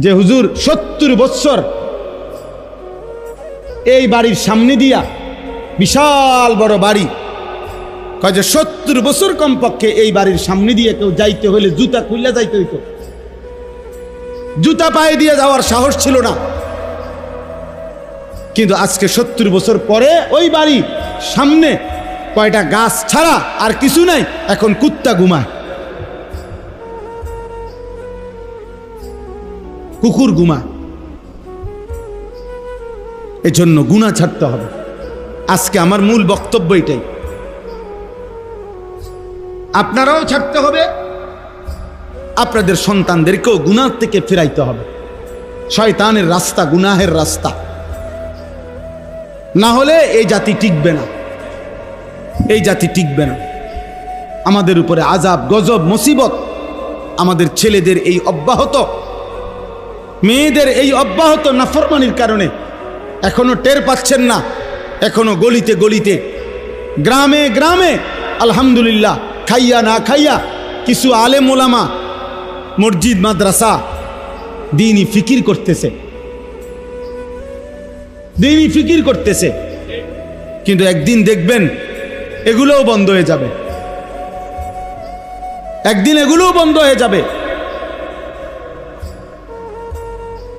যে হুজুর 70 বছর এই বাড়ির সামনে দিয়া, বিশাল বড় বাড়ি, কয় যে 70 বছর কমপক্ষে এই বাড়ির সামনে দিয়ে কেউ যাইতে হলে জুতা খুললে যাইতে হইতো, জুতা পায়ে দিয়ে যাওয়ার সাহস ছিল না। কিন্তু আজকে 70 বছর পরে ওই বাড়ি সামনে কয়টা গাছ ছাড়া আর কিছু নাই, এখন কুত্তা ঘুমায়, কুকুর ঘুমায়। এজন্য গুনাহ ছাড়তে হবে। আজকে আমার মূল বক্তব্য এটাই, আপনারাও ছাড়তে হবে, আপনাদের সন্তানদেরকেও গুনাহ থেকে ফিরাইতে হবে। শয়তানের রাস্তা গুনাহের রাস্তা, না হলে এই জাতি টিকবে না, এই জাতি টিকবে না। আমাদের উপরে আযাব গজব মুসিবত, আমাদের ছেলেদের এই অব্যাহত, মেয়েদের এই অব্যাহত নাফরমানির কারণে এখনো টের পাচ্ছেন না। এখনো গলিতে গলিতে, গ্রামে গ্রামে আলহামদুলিল্লাহ খাইয়া না খাইয়া কিছু আলেম ওলামা মসজিদ মাদ্রাসা দ্বীনি ফিকির করতেছে, দ্বীনি ফিকির করতেছে। কিন্তু একদিন দেখবেন এগুলোও বন্ধ হয়ে যাবে, একদিন এগুলোও বন্ধ হয়ে যাবে।